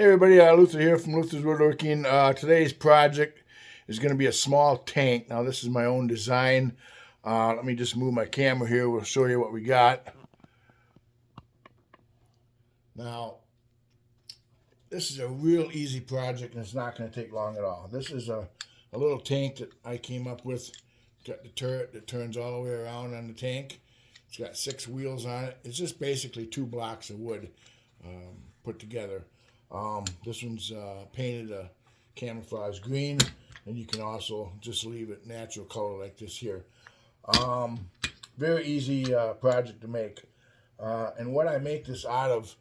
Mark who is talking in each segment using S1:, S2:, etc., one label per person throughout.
S1: Hey everybody, Luther here from Luther's Woodworking. Today's project is going to be a small tank. Now this is my own design. Let me just move my camera here. We'll show you what we got. Now, this is a real easy project and it's not going to take long at all. This is a little tank that I came up with. Got the turret that turns all the way around on the tank. It's got 6 wheels on it. It's just basically 2 blocks of wood put together. This one's painted a camouflage green, and you can also just leave it natural color like this here. Very easy project to make. And what I make this out of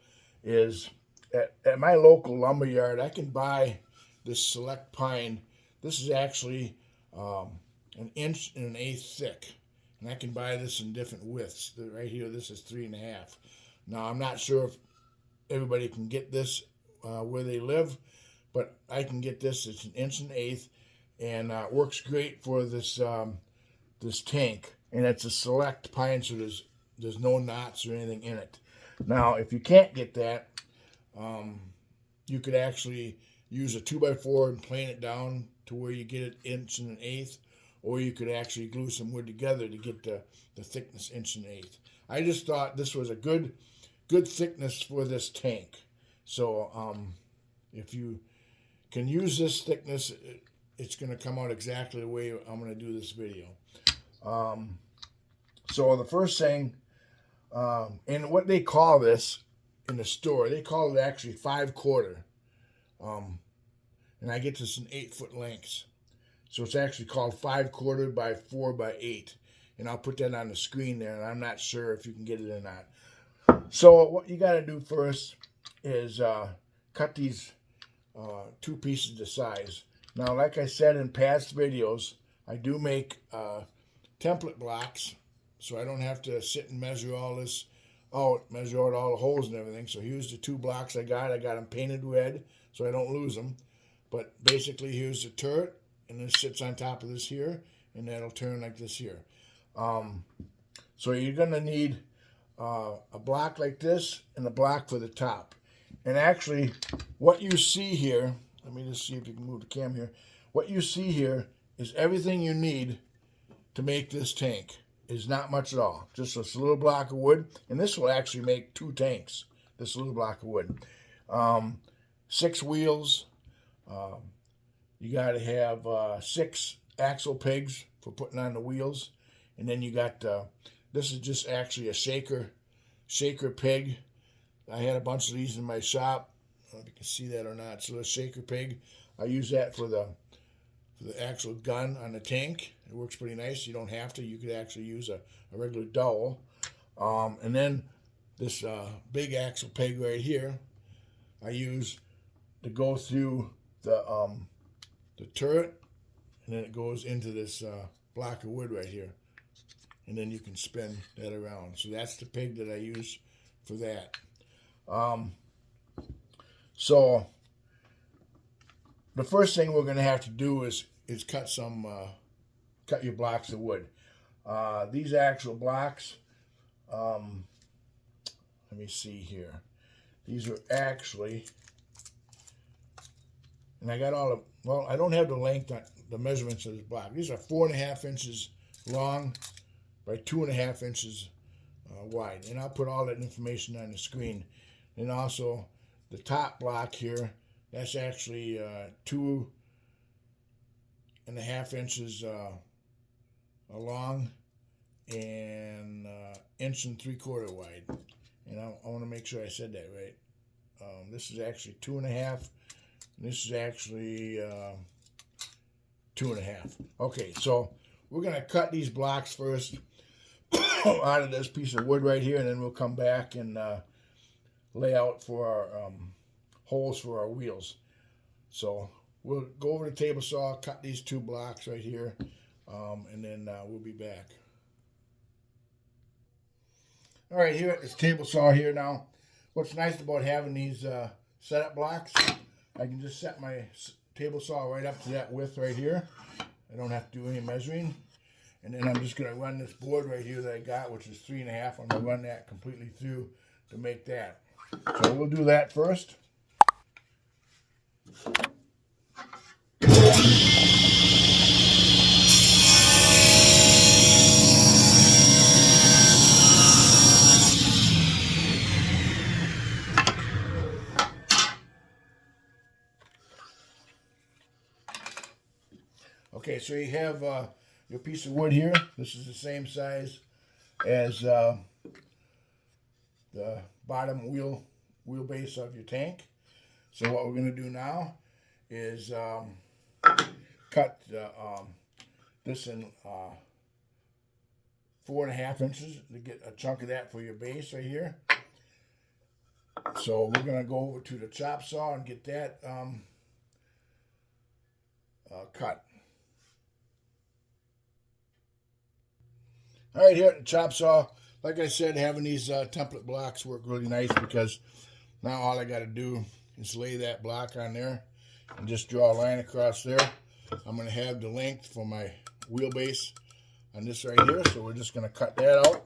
S1: is at my local lumber yard, I can buy this select pine. This is actually 1 1/8 thick, and I can buy this in different widths. Right here, this is 3.5. Now I'm not sure if everybody can get this where they live, but I can get this. It's 1 1/8, and works great for this this tank. And it's a select pine, so there's no knots or anything in it. Now, if you can't get that, you could actually use a 2x4 and plane it down to where you get it 1 1/8, or you could actually glue some wood together to get the thickness 1 1/8. I just thought this was a good thickness for this tank. So if you can use this thickness, it's going to come out exactly the way I'm going to do this video. So the first thing, and what they call this in the store, they call it actually 5/4. And I get this in 8-foot lengths. So it's actually called 5/4 by 4x8. And I'll put that on the screen there, and I'm not sure if you can get it or not. So what you got to do first is cut these 2 pieces to size. Now, like I said in past videos, I do make template blocks, so I don't have to sit and measure all this out, measure out all the holes and everything. So here's the 2 blocks I got. I got them painted red so I don't lose them. But basically, here's the turret, and this sits on top of this here, and that'll turn like this here. So you're going to need a block like this and a block for the top. And actually, what you see here, let me just see if you can move the camera here. What you see here is everything you need to make this tank. Is not much at all. Just this little block of wood, and this will actually make 2 tanks, this little block of wood. 6 wheels. You got to have 6 axle pegs for putting on the wheels. And then you got, this is just actually a shaker peg. I had a bunch of these in my shop. I don't know if you can see that or not. So the shaker peg, I use that for the actual gun on the tank. It works pretty nice. You don't have to. You could actually use a regular dowel. And then this big axle peg right here, I use to go through the turret, and then it goes into this block of wood right here. And then you can spin that around. So that's the peg that I use for that. So the first thing we're going to have to do is cut your blocks of wood. These actual blocks, let me see here. These are actually, and I got all of, well, I don't have the length, the measurements of this block. These are 4.5 inches long by 2.5 inches wide. And I'll put all that information on the screen. And also the top block here, that's actually 2.5 inches long and 1 3/4 wide. And I want to make sure I said that right. This is actually 2.5. This is actually 2.5. Okay, so we're going to cut these blocks first out of this piece of wood right here, and then we'll come back and lay out for our holes for our wheels. So we'll go over the table saw, cut these 2 blocks right here, and then we'll be back. All right, here at this table saw here now, what's nice about having these setup blocks, I can just set my table saw right up to that width right here. I don't have to do any measuring. And then I'm just going to run this board right here that I got, which is 3.5. I'm going to run that completely through to make that. So we'll do that first. Okay, so you have your piece of wood here. This is the same size as the bottom wheelbase of your tank. So what we're going to do now is cut this in 4.5 inches to get a chunk of that for your base right here. So we're going to go over to the chop saw and get that cut. All right, here at the chop saw, like I said, having these template blocks work really nice because now all I got to do is lay that block on there and just draw a line across there. I'm going to have the length for my wheelbase on this right here, so we're just going to cut that out.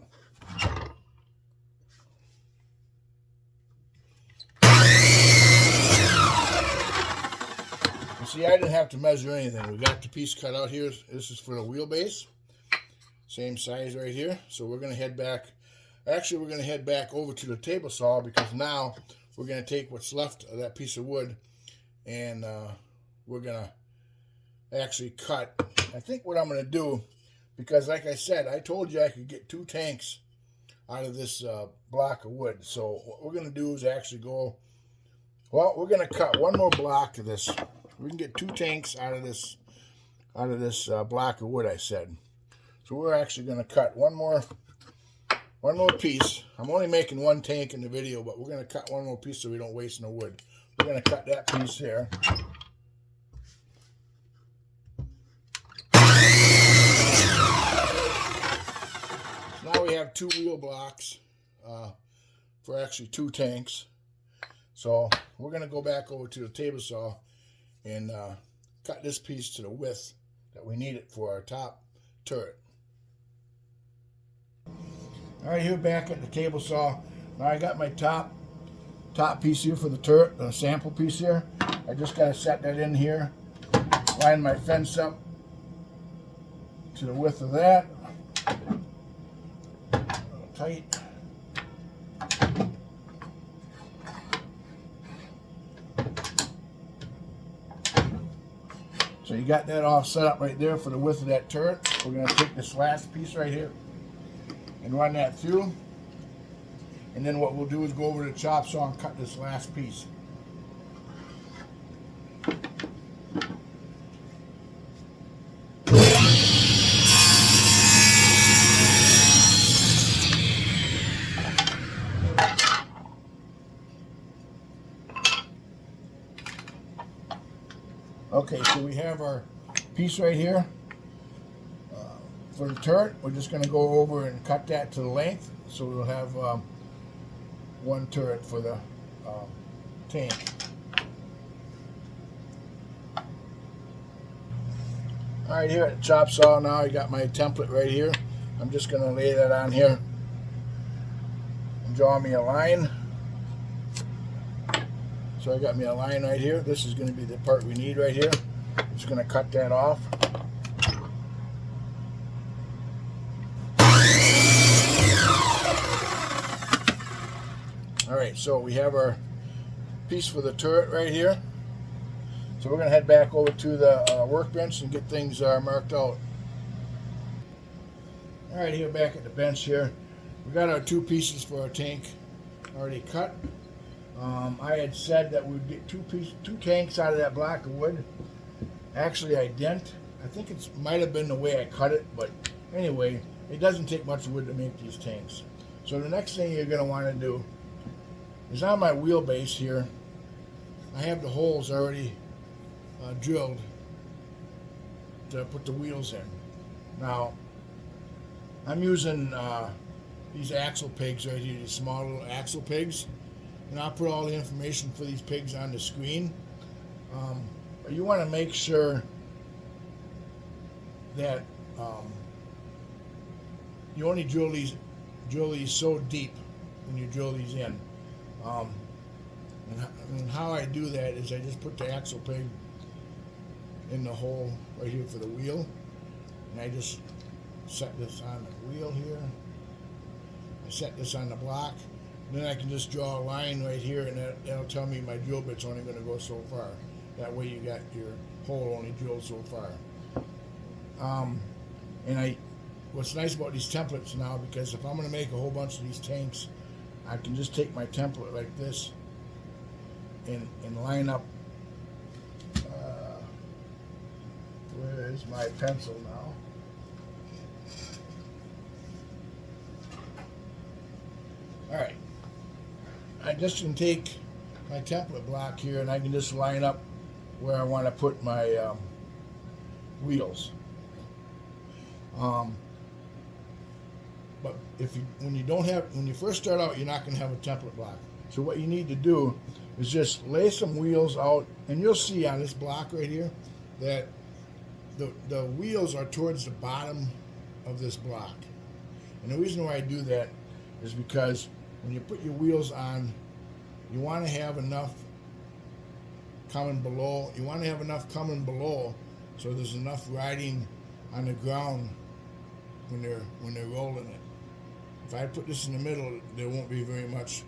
S1: You see, I didn't have to measure anything. We got the piece cut out here. This is for the wheelbase. Same size right here. So we're going to head back. Actually, we're going to head back over to the table saw because now we're going to take what's left of that piece of wood and we're going to actually cut. I think what I'm going to do, because like I said, I told you I could get 2 tanks out of this block of wood. So what we're going to do is actually go, well, we're going to cut one more block of this. We can get 2 tanks out of this block of wood, I said. So we're actually going to cut one more piece. I'm only making 1 tank in the video, but we're going to cut one more piece so we don't waste no wood. We're going to cut that piece here. So now we have 2 wheel blocks for actually 2 tanks. So we're going to go back over to the table saw and cut this piece to the width that we need it for our top turret. All right, here back at the table saw. Now I got my top piece here for the turret, the sample piece here. I just got to set that in here, line my fence up to the width of that. A little tight. So you got that all set up right there for the width of that turret. We're going to take this last piece right here and run that through. And then what we'll do is go over to the chop saw and cut this last piece. Okay, so we have our piece right here for the turret. We're just going to go over and cut that to the length, so we'll have 1 turret for the tank. All right, here at the chop saw now, I got my template right here. I'm just going to lay that on here and draw me a line. So I got me a line right here. This is going to be the part we need right here. I'm just going to cut that off. All right, so we have our piece for the turret right here. So we're going to head back over to the workbench and get things marked out. All right, here back at the bench here. We got our 2 pieces for our tank already cut. I had said that we'd get 2 tanks out of that block of wood. Actually, I didn't. I think it might have been the way I cut it, but anyway, it doesn't take much wood to make these tanks. So the next thing you're going to want to do is on my wheelbase here, I have the holes already drilled to put the wheels in. Now, I'm using these axle pegs right here, these small little axle pegs. And I'll put all the information for these pigs on the screen. But you want to make sure that you only drill these so deep when you drill these in. And how I do that is I just put the axle peg in the hole right here for the wheel, and I just set this on the wheel here. I set this on the block, and then I can just draw a line right here, and that'll tell me my drill bit's only going to go so far. That way you got your hole only drilled so far. And what's nice about these templates now, because if I'm going to make a whole bunch of these tanks, I can just take my template like this and line up. Where is my pencil now? All right, I just can take my template block here and I can just line up where I want to put my wheels. But when you first start out, you're not going to have a template block. So what you need to do is just lay some wheels out, and you'll see on this block right here that the wheels are towards the bottom of this block. And the reason why I do that is because when you put your wheels on, you want to have enough coming below. You want to have enough coming below so there's enough riding on the ground when they're rolling it. If I put this in the middle, there won't be very much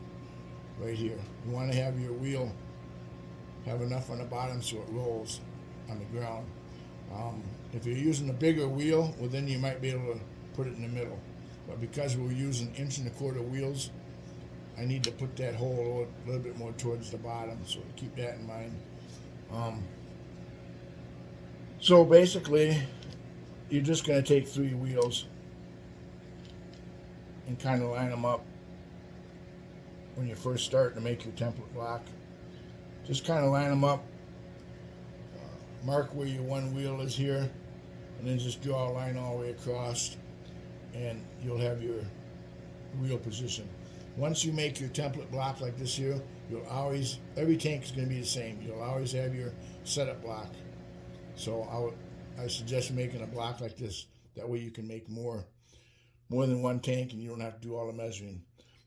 S1: right here. You want to have your wheel have enough on the bottom so it rolls on the ground. If you're using a bigger wheel, well, then you might be able to put it in the middle. But because we're using 1.25 inch wheels, I need to put that hole a little bit more towards the bottom, so keep that in mind. So basically, you're just going to take 3 wheels and kind of line them up when you first start to make your template block. Just kind of line them up, mark where your one wheel is here, and then just draw a line all the way across, and you'll have your wheel position. Once you make your template block like this here, every tank is going to be the same. You'll always have your setup block. So I suggest making a block like this. That way you can make more than one tank, and you don't have to do all the measuring.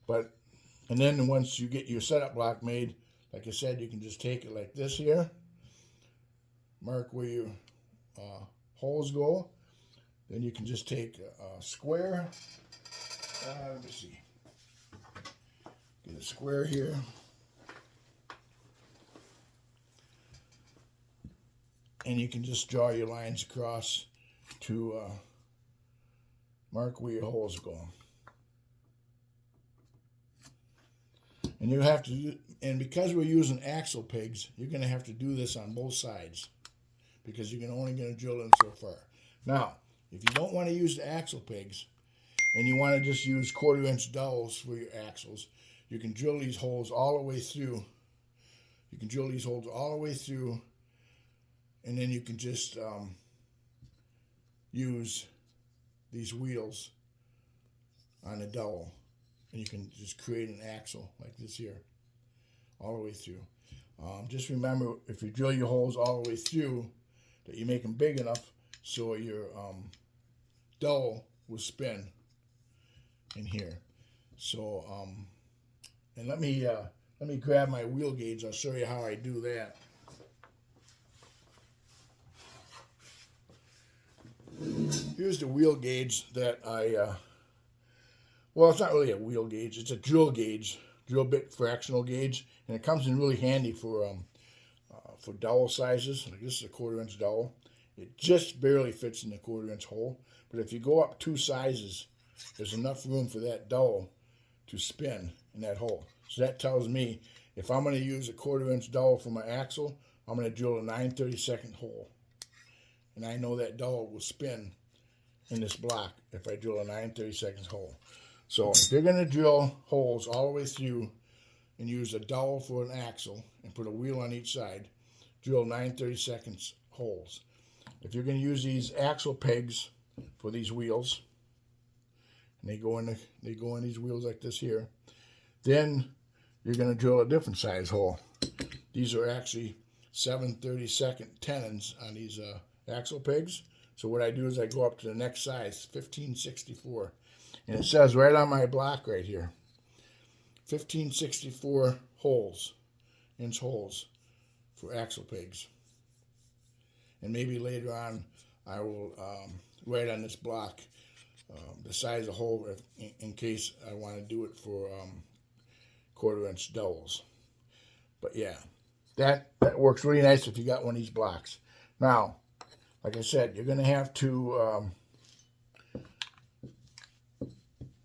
S1: And then once you get your setup block made, like I said, you can just take it like this here, mark where your holes go. Then you can just take a square. Let me see. Get a square here. And you can just draw your lines across to mark where your holes go. And you have to, and because we're using axle pegs, you're going to have to do this on both sides because you're only going to drill in so far. Now, if you don't want to use the axle pegs and you want to just use 1/4 inch dowels for your axles, you can drill these holes all the way through. You can drill these holes all the way through, and then you can just use these wheels on the dowel, and you can just create an axle like this here, all the way through. Just remember, if you drill your holes all the way through, that you make them big enough so your dowel will spin in here. So, and let me grab my wheel gauge. I'll show you how I do that. Here's the wheel gauge that well, it's not really a wheel gauge. It's a drill gauge, drill bit fractional gauge, and it comes in really handy for dowel sizes. Like this is a 1/4 inch dowel. It just barely fits in the 1/4 inch hole, but if you go up 2 sizes, there's enough room for that dowel to spin in that hole. So that tells me if I'm going to use a 1/4 inch dowel for my axle, I'm going to drill a 9/32 hole. And I know that dowel will spin in this block if I drill a 9/32 hole. So if you're going to drill holes all the way through and use a dowel for an axle and put a wheel on each side, drill 9/32 holes. If you're going to use these axle pegs for these wheels, and they go in these wheels like this here, then you're going to drill a different size hole. These are actually 7/32 tenons on these axle pegs. So what I do is I go up to the next size, 15/64, and it says right on my block right here, 15/64 holes. inch holes for axle pegs. And maybe later on I will write on this block the size of hole in case I want to do it for 1/4 inch dowels. But yeah, that works really nice if you got one of these blocks. Now, like I said, you're going to have to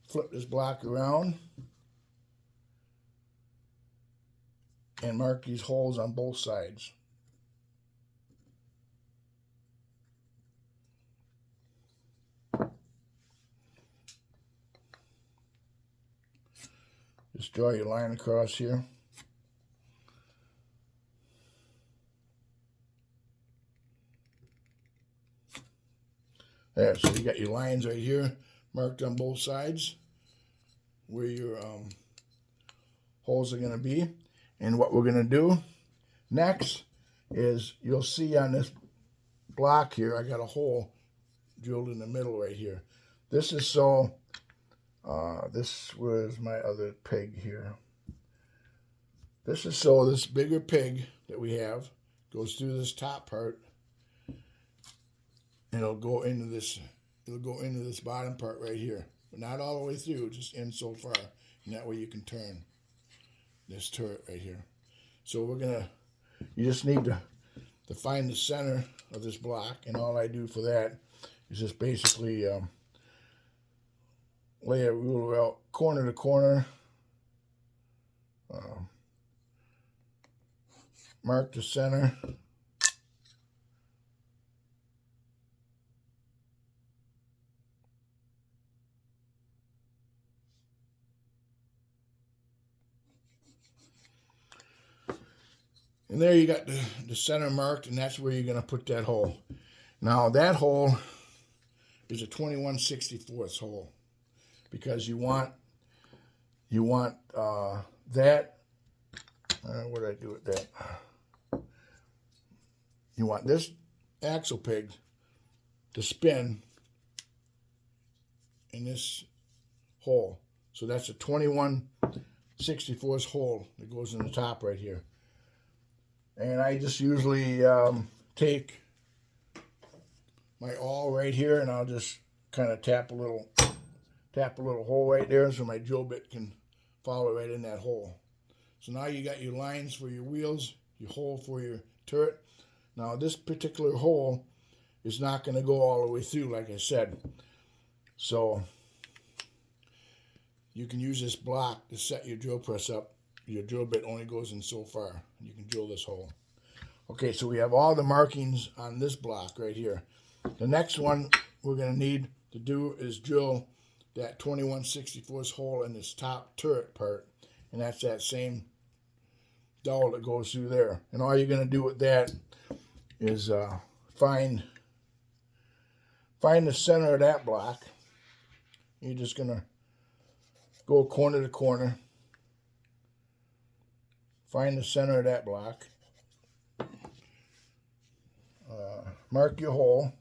S1: flip this block around and mark these holes on both sides. Just draw your line across here. There, so you got your lines right here marked on both sides where your holes are going to be. And what we're going to do next is, you'll see on this block here, I got a hole drilled in the middle right here. This is so, this was my other peg here. This is so this bigger peg that we have goes through this top part, and it'll go into this bottom part right here. But not all the way through, just in so far. And that way you can turn this turret right here. So you just need to find the center of this block, and all I do for that is just basically lay a ruler out corner to corner, mark the center, and there you got the center marked, and that's where you're going to put that hole. Now that hole is a 21/64 hole, because you want that. What did I do with that? You want this axle peg to spin in this hole. So that's a 21/64 hole that goes in the top right here. And I just usually take my awl right here, and I'll just kind of tap a little hole right there so my drill bit can follow right in that hole. So now you got your lines for your wheels, your hole for your turret. Now this particular hole is not going to go all the way through, like I said. So you can use this block to set your drill press up. Your drill bit only goes in so far. You can drill this hole. Okay, so we have all the markings on this block right here. The next one we're going to need to do is drill that 21/64 hole in this top turret part. And that's that same dowel that goes through there. And all you're going to do with that is find the center of that block. You're just going to go corner to corner. Find the center of that block. Mark your hole.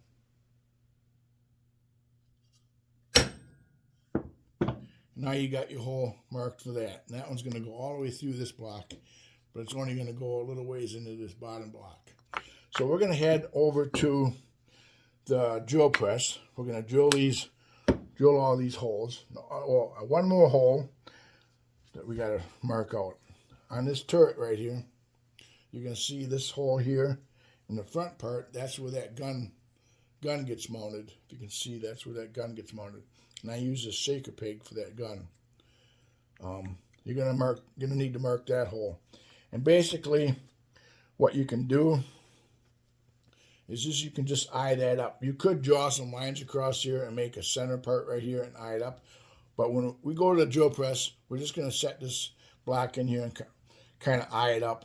S1: Now you got your hole marked for that. And that one's going to go all the way through this block, but it's only going to go a little ways into this bottom block. So we're going to head over to the drill press. We're going to drill all these holes. Well, one more hole that we got to mark out. On this turret right here, you're going to see this hole here in the front part. That's where that gun gets mounted. If you can see, that's where that gun gets mounted. And I use this shaker peg for that gun. You're going to need to mark that hole. And basically, what you can do is just, you can just eye that up. You could draw some lines across here and make a center part right here and eye it up. But when we go to the drill press, we're just going to set this block in here and kind of eye it up.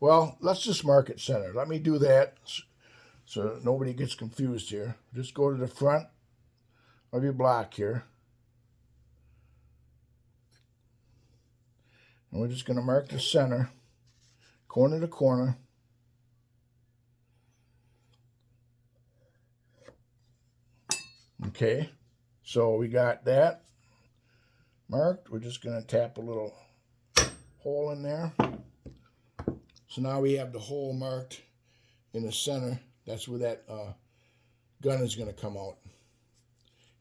S1: Well, let's just mark it center. Let me do that so nobody gets confused here. Just go to the front of your block here. And we're just going to mark the center, corner to corner. Okay, so we got that marked. We're just going to tap a little hole in there. So now we have the hole marked in the center. That's where that gun is going to come out.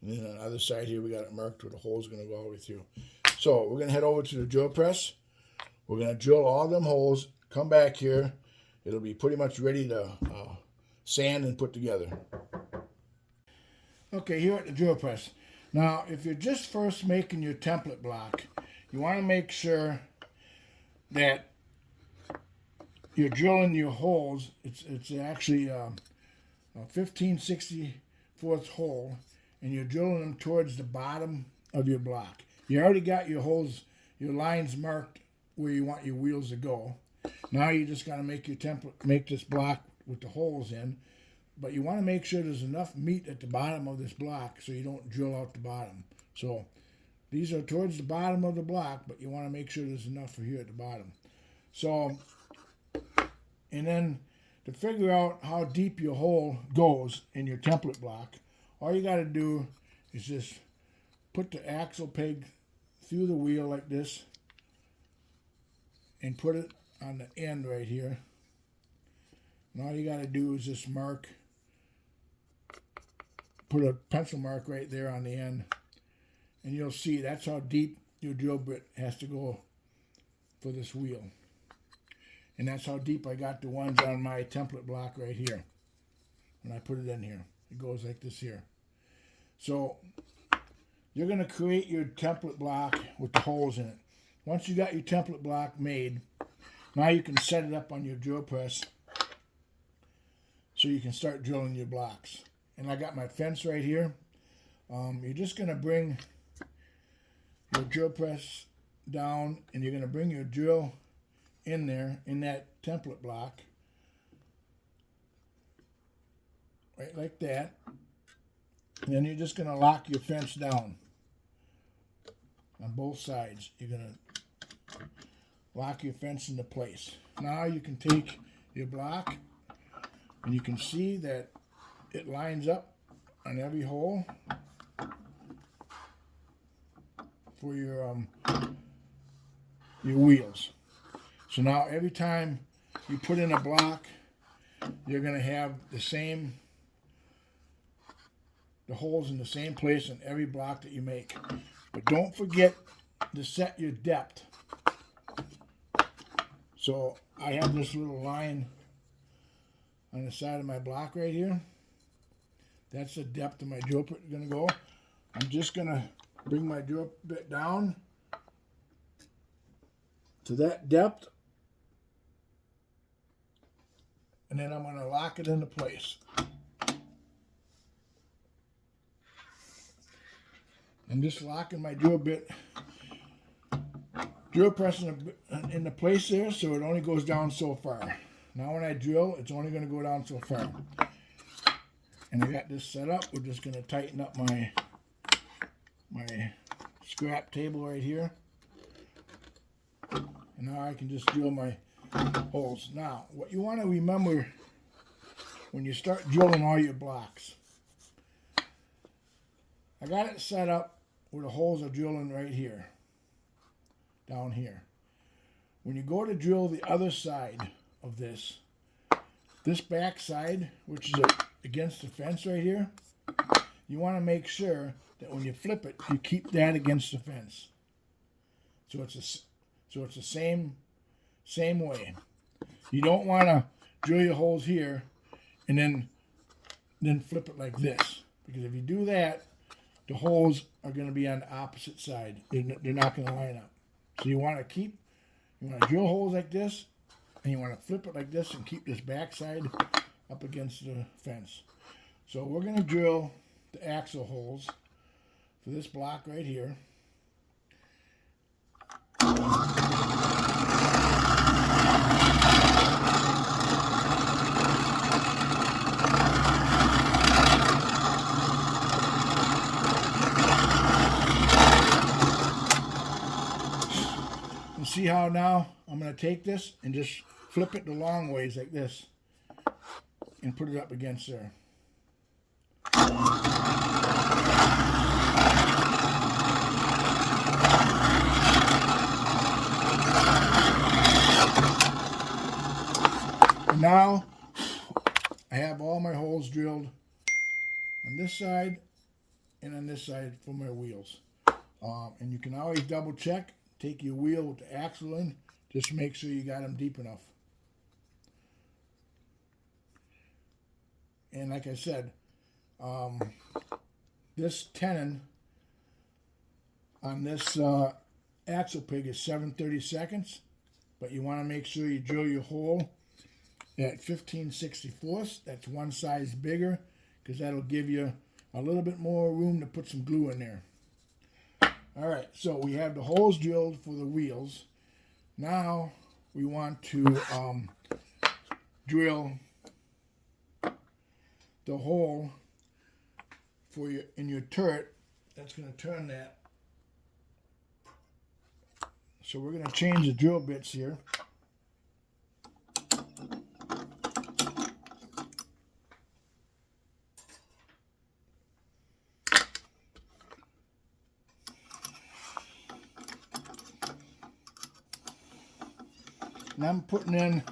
S1: And then on the other side here, we got it marked where the hole is going to go all the way through. So we're going to head over to the drill press. We're going to drill all them holes, come back here. It'll be pretty much ready to sand and put together. Okay, here at the drill press. Now, if you're just first making your template block, you want to make sure that you're drilling your holes. It's actually a 15/64 hole, and you're drilling them towards the bottom of your block. You already got your holes, your lines marked where you want your wheels to go. Now you just got to make your template, make this block with the holes in, but you want to make sure there's enough meat at the bottom of this block so you don't drill out the bottom. So these are towards the bottom of the block, but you want to make sure there's enough for here at the bottom. So, and then to figure out how deep your hole goes in your template block, all you got to do is just put the axle peg through the wheel like this and put it on the end right here. And all you got to do is just mark, put a pencil mark right there on the end, and you'll see that's how deep your drill bit has to go for this wheel. And that's how deep I got the ones on my template block right here. When I put it in here, it goes like this here. So you're going to create your template block with the holes in it. Once you got your template block made, now you can set it up on your drill press so you can start drilling your blocks. And I got my fence right here. You're just going to bring your drill press down, and you're going to bring your drill in there in that template block, right like that. And then you're just going to lock your fence down on both sides. You're going to lock your fence into place. Now you can take your block, and you can see that it lines up on every hole for your wheels. So now every time you put in a block, you're going to have the holes in the same place in every block that you make. But don't forget to set your depth. So I have this little line on the side of my block right here. That's the depth of my drill bit going to go. I'm just going to bring my drill bit down to that depth, and then I'm going to lock it into place. I'm just locking my drill press into place there, so it only goes down so far. Now when I drill, it's only going to go down so far. And I got this set up. We're just going to tighten up my scrap table right here. And now I can just drill my holes. Now, what you want to remember when you start drilling all your blocks, I got it set up where the holes are drilling right here, down here. When you go to drill the other side of this back side, which is against the fence right here, you want to make sure that when you flip it, you keep that against the fence. So it's the same way. You don't want to drill your holes here and then flip it like this, because if you do that, the holes are going to be on the opposite side. They're not going to line up. So you want to drill holes like this, and you want to flip it like this and keep this back side up against the fence. So we're going to drill the axle holes for this block right here. And see how now I'm going to take this and just flip it the long ways like this and put it up against there. Now I have all my holes drilled on this side and on this side for my wheels. And you can always double check. Take your wheel with the axle in. Just make sure you got them deep enough. And like I said, this tenon on this axle pig is 7/32, but you want to make sure you drill your hole at 15/64. That's one size bigger, because that'll give you a little bit more room to put some glue in there. All right, so we have the holes drilled for the wheels. Now we want to drill the hole for your in your turret. That's going to turn that. So we're going to change the drill bits here. And I'm putting in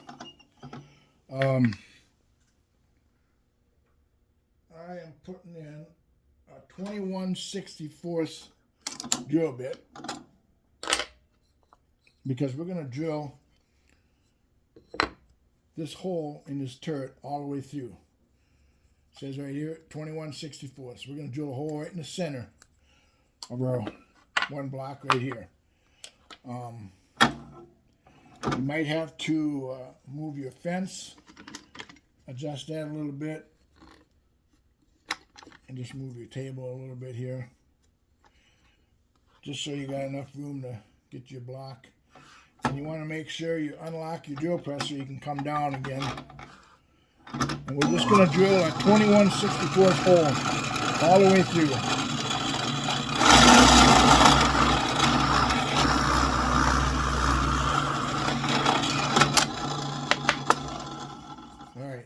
S1: I am putting in a 21/64 drill bit, because we're going to drill this hole in this turret all the way through. It says right here 21/64. So we're going to drill a hole right in the center of our one block right here. You might have to move your fence, adjust that a little bit, and just move your table a little bit here, just so you got enough room to get your block. And you want to make sure you unlock your drill press so you can come down again. And we're just going to drill a 21/64 hole all the way through.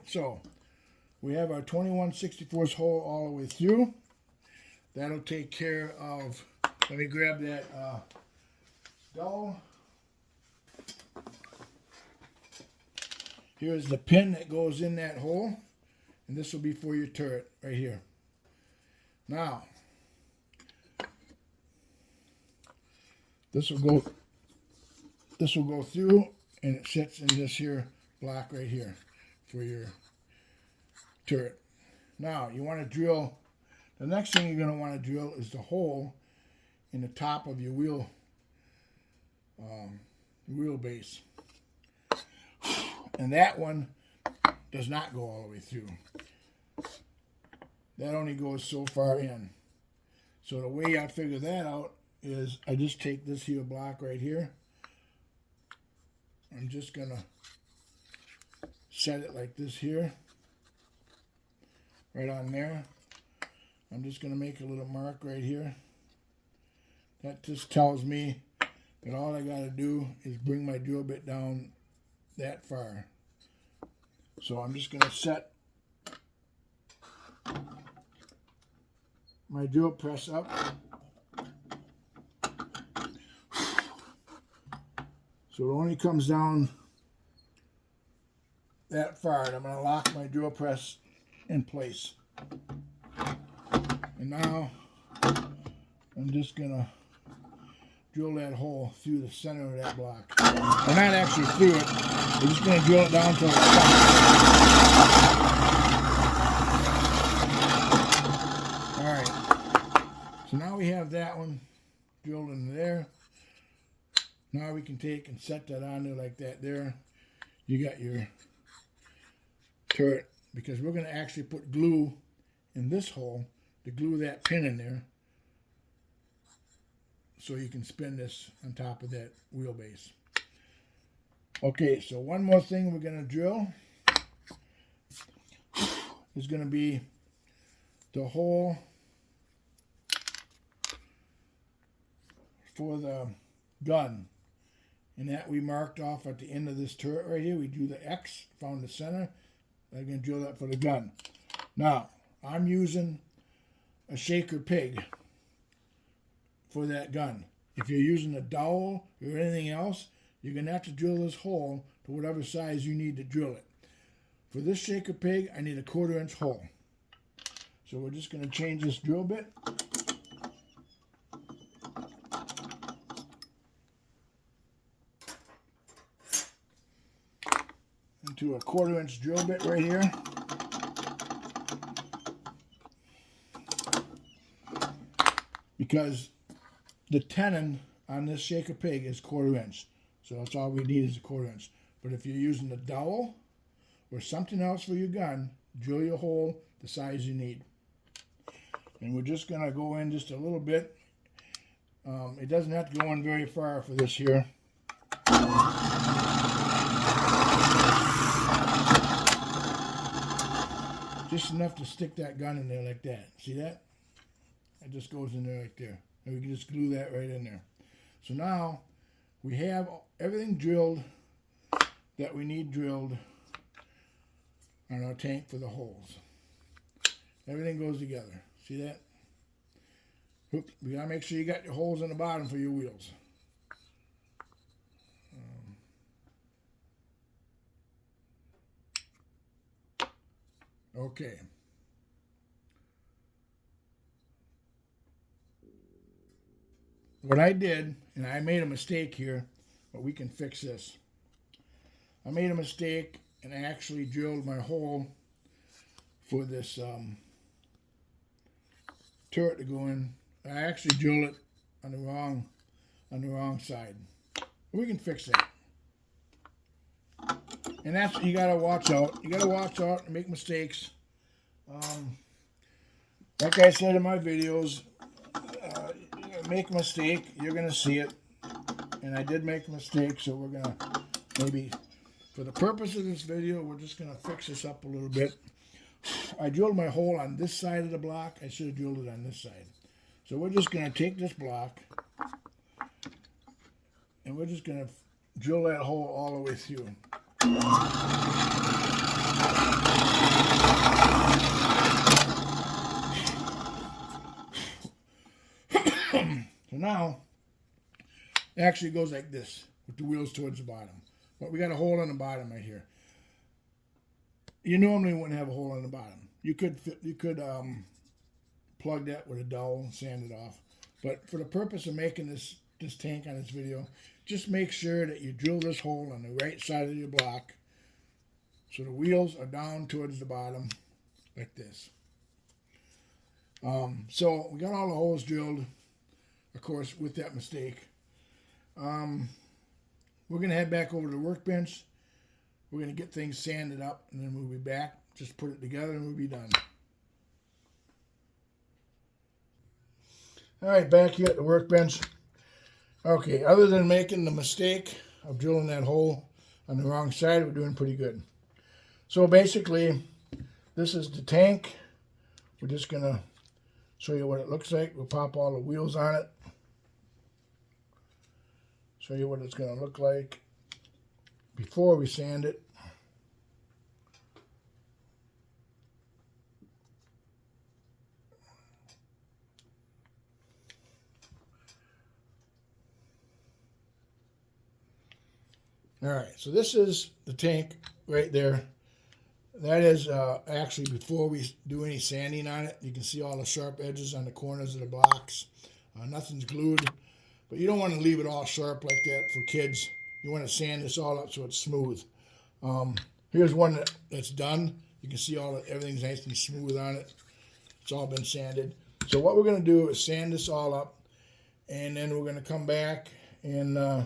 S1: So we have our 21/64 hole all the way through. That'll take care of, let me grab that dowel. Here's the pin that goes in that hole, and this will be for your turret right here. Now, this will go through, and it sits in this here block right here for your turret. Now you want to drill, the next thing you're going to want to drill is the hole in the top of your wheel base. And that one does not go all the way through. That only goes so far in. So the way I figure that out is I just take this here block right here. I'm just going to set it like this here, right on there. I'm just going to make a little mark right here. That just tells me that all I got to do is bring my drill bit down that far. So I'm just going to set my drill press up. So it only comes down that far, and I'm going to lock my drill press in place. And now I'm just going to drill that hole through the center of that block. We're not actually through it. We're just going to drill it down till it's done. Alright. So now we have that one drilled in there. Now we can take and set that on there like that there. You got your turret, because we're going to actually put glue in this hole to glue that pin in there, so you can spin this on top of that wheelbase. Okay, so one more thing we're going to drill is going to be the hole for the gun. And that we marked off at the end of this turret right here. We drew the X, found the center. I'm going to drill that for the gun. Now, I'm using a shaker pig for that gun. If you're using a dowel or anything else, you're going to have to drill this hole to whatever size you need to drill it. For this shaker pig, I need a 1/4 inch hole. So we're just going to change this drill bit. Into a 1/4 inch drill bit right here. Because the tenon on this shaker pig is 1/4 inch. So that's all we need is a 1/4 inch. But if you're using a dowel or something else for your gun, drill your hole the size you need. And we're just going to go in just a little bit. It doesn't have to go in very far for this here. Just enough to stick that gun in there like that. See that? It just goes in there right there. And we can just glue that right in there. So now we have everything drilled that we need drilled on our tank for the holes. Everything goes together. See that? Oops, you gotta make sure you got your holes in the bottom for your wheels. Okay. What I did, and I made a mistake here, but we can fix this. I made a mistake and I actually drilled my hole for this turret to go in. I actually drilled it on the wrong side. We can fix that. And that's what you gotta watch out. You gotta watch out and make mistakes. Like I said in my videos, you make a mistake, you're gonna see it. And I did make a mistake, so we're gonna maybe, for the purpose of this video, we're just gonna fix this up a little bit. I drilled my hole on this side of the block. I should have drilled it on this side. So we're just gonna take this block and we're just gonna drill that hole all the way through. So now, it actually goes like this, with the wheels towards the bottom. But we got a hole on the bottom right here. You normally wouldn't have a hole on the bottom. You could plug that with a dowel and sand it off. But for the purpose of making this tank on this video, just make sure that you drill this hole on the right side of your block so the wheels are down towards the bottom like this. So we got all the holes drilled, of course, with that mistake. We're going to head back over to the workbench. We're going to get things sanded up, and then we'll be back. Just put it together, and we'll be done. All right, back here at the workbench. Okay, other than making the mistake of drilling that hole on the wrong side, we're doing pretty good. So basically, this is the tank. We're just going to show you what it looks like. We'll pop all the wheels on it. Show you what it's going to look like before we sand it. All right, so this is the tank right there. That is actually before we do any sanding on it. You can see all the sharp edges on the corners of the blocks. Nothing's glued, but you don't want to leave it all sharp like that for kids. You want to sand this all up so it's smooth. Here's one that's done. You can see everything's nice and smooth on it. It's all been sanded. So what we're going to do is sand this all up, and then we're going to come back and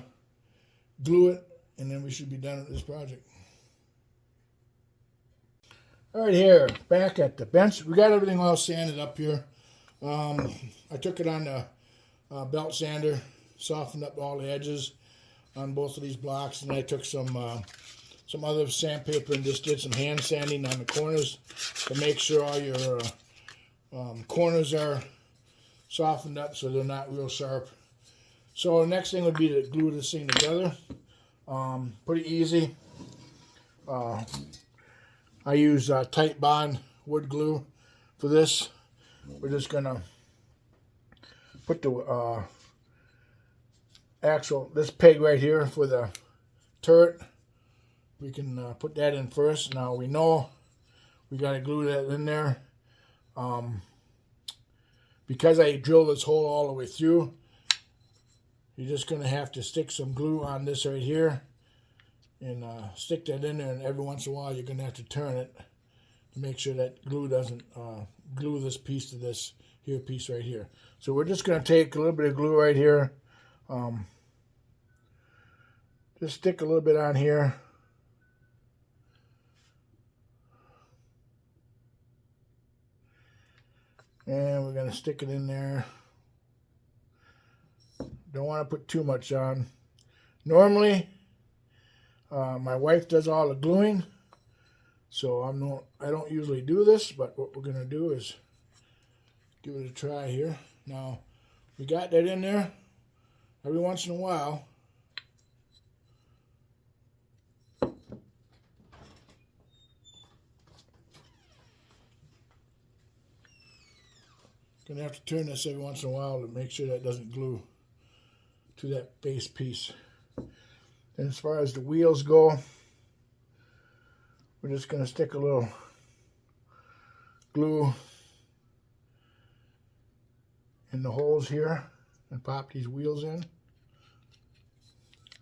S1: glue it, and then we should be done with this project. All right, here, back at the bench. We got everything all sanded up here. I took it on the belt sander, softened up all the edges on both of these blocks, and I took some other sandpaper and just did some hand sanding on the corners to make sure all your corners are softened up so they're not real sharp. So the next thing would be to glue this thing together. Pretty easy. I use Tight Bond wood glue for this. We're just gonna put the this peg right here for the turret. we can put that in first. Now we know we got to glue that in there. Because I drilled this hole all the way through, you're just going to have to stick some glue on this right here and stick that in there, and every once in a while you're going to have to turn it to make sure that glue doesn't glue this piece to this here piece right here. So we're just going to take a little bit of glue right here. Just stick a little bit on here. And we're going to stick it in there. Don't want to put too much on. Normally, my wife does all the gluing, so I don't usually do this, but what we're going to do is give it a try here. Now, we got that in there. Every once in a while, gonna have to turn this every once in a while to make sure that doesn't glue to that base piece. And as far as the wheels go, we're just gonna stick a little glue in the holes here and pop these wheels in.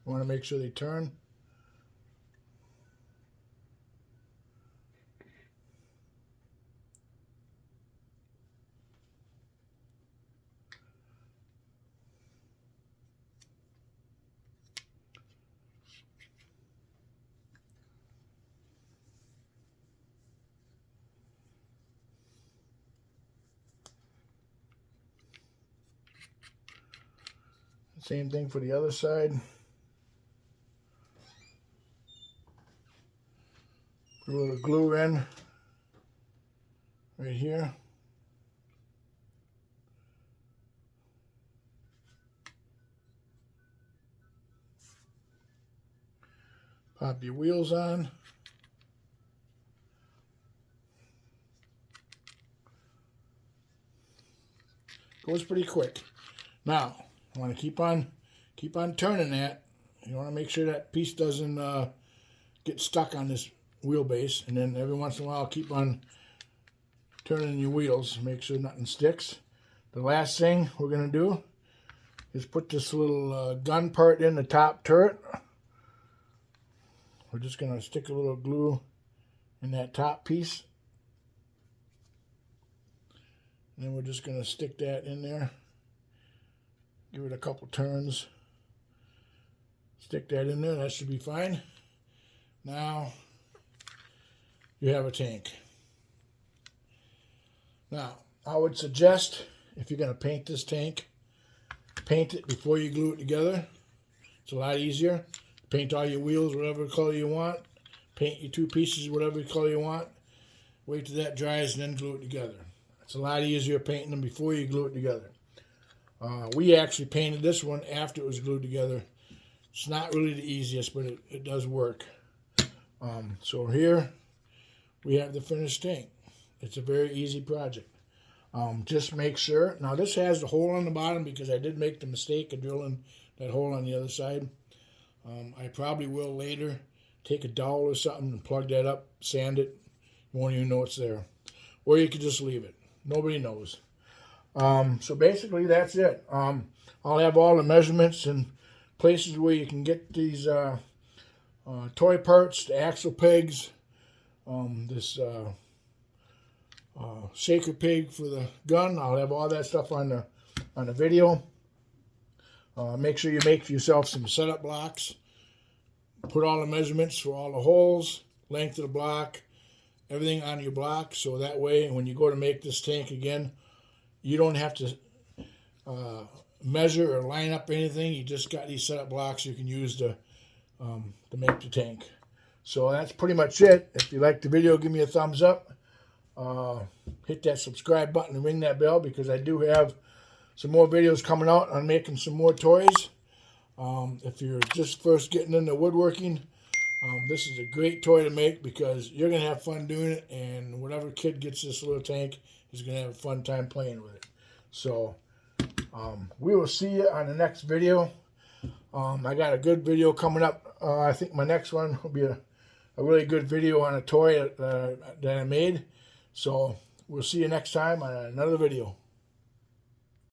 S1: We want to make sure they turn. Same thing for the other side. Put a little glue in right here. Pop your wheels on. Goes pretty quick. Now, I want to keep on turning that. You want to make sure that piece doesn't get stuck on this wheelbase, and then every once in a while keep on turning your wheels, make sure nothing sticks. The last thing we're going to do is put this little gun part in the top turret. We're just going to stick a little glue in that top piece, and then we're just going to stick that in there. Give it a couple turns. Stick that in there. That should be fine. Now you have a tank. Now I would suggest, if you're going to paint this tank, paint it before you glue it together. It's a lot easier. Paint all your wheels whatever color you want. Paint your two pieces whatever color you want. Wait till that dries and then glue it together. It's a lot easier painting them before you glue it together. We actually painted this one after it was glued together. It's not really the easiest, but it does work. So here we have the finished tank. It's a very easy project. Just make sure. Now this has the hole on the bottom because I did make the mistake of drilling that hole on the other side. I probably will later take a dowel or something and plug that up, sand it. You won't even know it's there. Or you could just leave it. Nobody knows. So basically that's it. I'll have all the measurements and places where you can get these toy parts, the axle pegs, this shaker peg for the gun. I'll have all that stuff on the video. Make sure you make for yourself some setup blocks. Put all the measurements for all the holes, length of the block, everything on your block, so that way when you go to make this tank again, you don't have to measure or line up anything. You just got these setup blocks you can use to make the tank. So that's pretty much it. If you like the video, give me a thumbs up. Hit that subscribe button and ring that bell because I do have some more videos coming out on making some more toys. If you're just first getting into woodworking, this is a great toy to make because you're going to have fun doing it, and whatever kid gets this little tank is going to have a fun time playing with it. So we will see you on the next video. I got a good video coming up. I think my next one will be a really good video on a toy that I made. So we'll see you next time on another video.